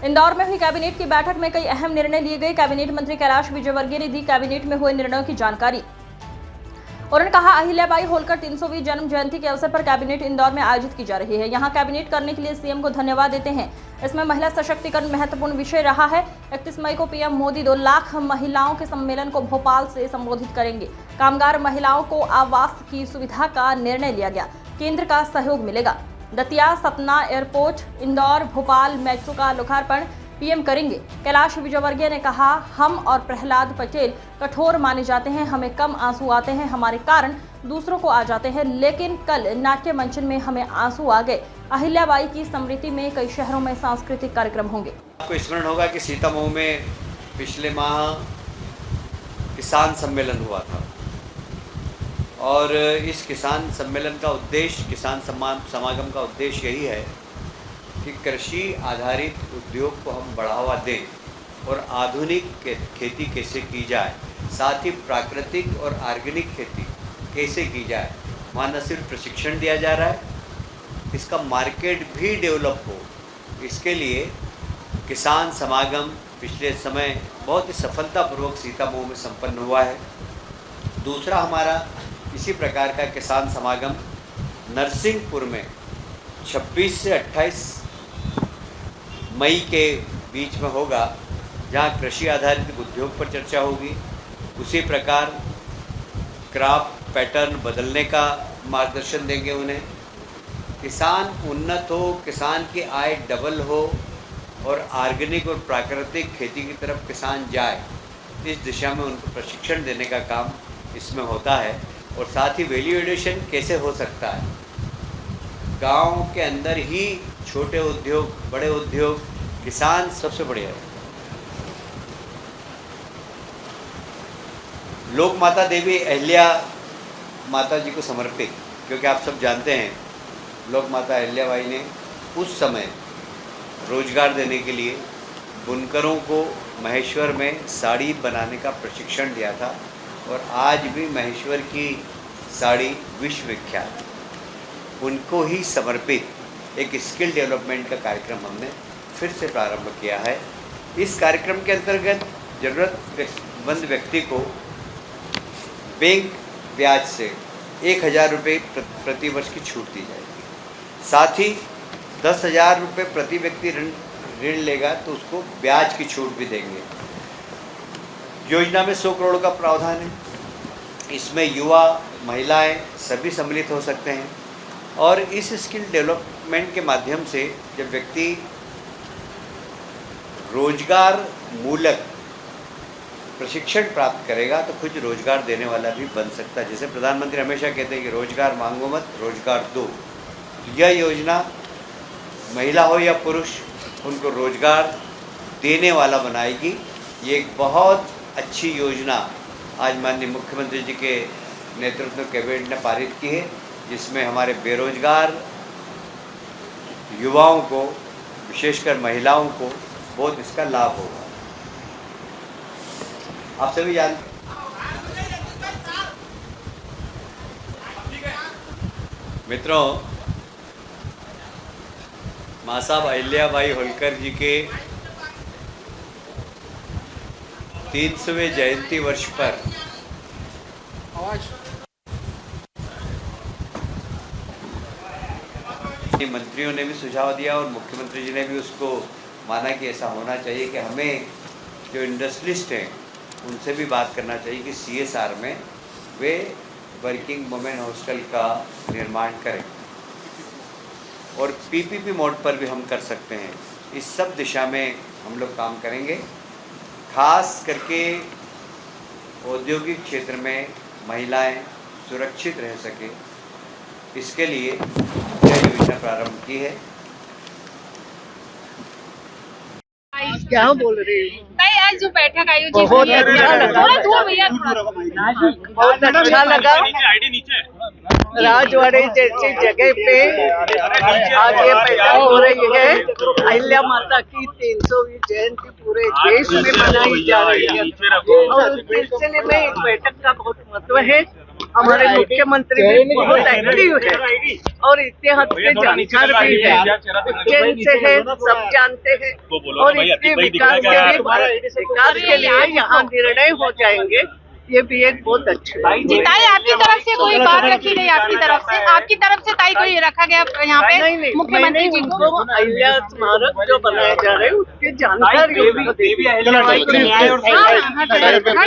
इंदौर में हुई कैबिनेट की बैठक में कई अहम निर्णय लिए गए। कैबिनेट मंत्री कैलाश विजयवर्गीय ने दी कैबिनेट में हुए निर्णयों की जानकारी। उन्होंने कहा, अहिल्याबाई होलकर 300वीं जन्म जयंती के अवसर पर कैबिनेट इंदौर में आयोजित की जा रही है। यहां कैबिनेट करने के लिए सीएम को धन्यवाद देते हैं। इसमें महिला सशक्तिकरण महत्वपूर्ण विषय रहा है। 31 मई को पीएम मोदी 2 लाख महिलाओं के सम्मेलन को भोपाल से संबोधित करेंगे। कामगार महिलाओं को आवास की सुविधा का निर्णय लिया गया। केंद्र का सहयोग मिलेगा। दतिया सतना एयरपोर्ट, इंदौर भोपाल मेट्रो का लोकार्पण पीएम करेंगे। कैलाश विजयवर्गीय ने कहा, हम और प्रहलाद पटेल कठोर माने जाते हैं, हमें कम आंसू आते हैं, हमारे कारण दूसरों को आ जाते हैं, लेकिन कल नाट्य मंचन में हमें आंसू आ गए। अहिल्याबाई की स्मृति में कई शहरों में सांस्कृतिक कार्यक्रम होंगे। आपको स्मरण होगा कि सीतामऊ में पिछले माह किसान सम्मेलन हुआ था और इस किसान सम्मेलन का उद्देश्य, किसान समागम का उद्देश्य यही है कि कृषि आधारित उद्योग को हम बढ़ावा दें और आधुनिक खेती कैसे की जाए, साथ ही प्राकृतिक और ऑर्गेनिक खेती कैसे की जाए। वहाँ न सिर्फ प्रशिक्षण दिया जा रहा है, इसका मार्केट भी डेवलप हो, इसके लिए किसान समागम पिछले समय बहुत ही सफलतापूर्वक सीतामऊ में संपन्न हुआ है। दूसरा हमारा इसी प्रकार का किसान समागम नरसिंहपुर में 26 से 28 मई के बीच में होगा, जहां कृषि आधारित उद्योग पर चर्चा होगी। उसी प्रकार क्रॉप पैटर्न बदलने का मार्गदर्शन देंगे उन्हें। किसान उन्नत हो, किसान की आय डबल हो और ऑर्गेनिक और प्राकृतिक खेती की तरफ किसान जाए, इस दिशा में उनको प्रशिक्षण देने का काम इसमें होता है। और साथ ही वैल्यू एडिशन कैसे हो सकता है, गांव के अंदर ही छोटे उद्योग, बड़े उद्योग, किसान सबसे बढ़िया है। लोक माता देवी अहिल्या माता जी को समर्पित, क्योंकि आप सब जानते हैं लोक माता अहिल्याबाई ने उस समय रोजगार देने के लिए बुनकरों को महेश्वर में साड़ी बनाने का प्रशिक्षण दिया था और आज भी महेश्वर की साड़ी विश्व विख्यात। उनको ही समर्पित एक स्किल डेवलपमेंट का कार्यक्रम हमने फिर से प्रारंभ किया है। इस कार्यक्रम के अंतर्गत ज़रूरतमंद व्यक्ति को बैंक ब्याज से 1000 रुपये प्रति वर्ष की छूट दी जाएगी। साथ ही 10,000 रुपये प्रति व्यक्ति ऋण लेगा तो उसको ब्याज की छूट भी देंगे। योजना में 100 करोड़ का प्रावधान है। इसमें युवा, महिलाएं सभी सम्मिलित हो सकते हैं और इस स्किल डेवलपमेंट के माध्यम से जब व्यक्ति रोजगार मूलक प्रशिक्षण प्राप्त करेगा तो खुद रोजगार देने वाला भी बन सकता है। जैसे प्रधानमंत्री हमेशा कहते हैं कि रोजगार मांगो मत, रोजगार दो। यह योजना महिला हो या पुरुष, उनको रोजगार देने वाला बनाएगी। ये एक बहुत अच्छी योजना आज माननीय मुख्यमंत्री जी के नेतृत्व में कैबिनेट ने पारित की है, जिसमें हमारे बेरोजगार युवाओं को, विशेषकर महिलाओं को बहुत इसका लाभ होगा। आप सभी जानते मित्रों, माँ साहब अहिल्याबाई होलकर जी के 300वें जयंती वर्ष पर मंत्रियों ने भी सुझाव दिया और मुख्यमंत्री जी ने भी उसको माना कि ऐसा होना चाहिए कि हमें जो इंडस्ट्रियलिस्ट हैं उनसे भी बात करना चाहिए कि CSR में वे वर्किंग वुमेन हॉस्टल का निर्माण करें और PPP मोड पर भी हम कर सकते हैं। इस सब दिशा में हम लोग काम करेंगे। खास करके औद्योगिक क्षेत्र में महिलाएं सुरक्षित रह सके, इसके लिए यह योजना प्रारंभ की है। क्या बोल रही हूँ? आज जो बैठक आयोजित बहुत हुई है, अच्छा लगा। बहुत अच्छा लगा। राजवाड़े जैसी जगह पे आज ये बैठक हो रही है। अहिल्या माता की 300वीं जयंती पूरे देश में मनाई जा रही है और उस सिलसिले में इस बैठक का बहुत महत्व है। हमारे मुख्यमंत्री भी बहुत एक्टिव है और इतने हद से जानकार भी है, उज्जैन से है, सब जानते हैं और इसके विकास के लिए यहाँ निर्णय हो जाएंगे, ये भी एक बहुत अच्छा बात जी। ताई आपकी तरफ से कोई बात रखी गई? आपकी तरफ से ताई कोई रखा गया यहाँ पे? नहीं, मुख्यमंत्री जी को अहिल्या स्मारक जो बनाए जा रहे हैं उसके जानकारी हाँ, हाँ,